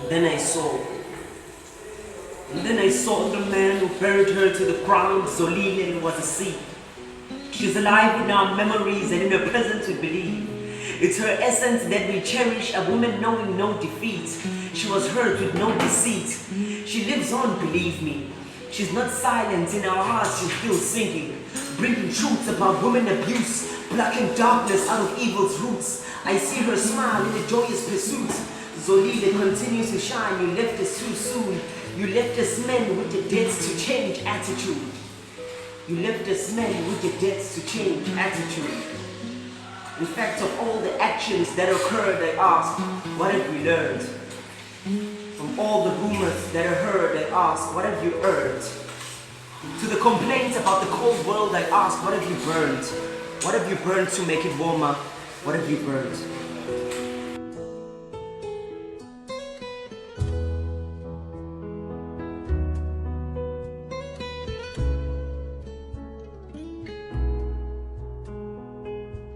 Then I saw. And then I saw the man who buried her to the ground. Zolile was a seed. She's alive in our memories and in her presence we believe. It's her essence that we cherish, a woman knowing no defeat. She was hurt with no deceit. She lives on, believe me. She's not silent, in our hearts she's still singing, bringing truths about women abuse, plucking darkness out of evil's roots. I see her smile in a joyous pursuit. Zolile continues to shine. You left us too soon. You left us men with the debts to change attitude. You left us men with the debts to change attitude. In fact, of all the actions that occurred, I ask, what have we learned? From all the rumors that I heard, I ask, what have you earned? To the complaints about the cold world, I ask, what have you burned? What have you burned to make it warmer? What have you burned?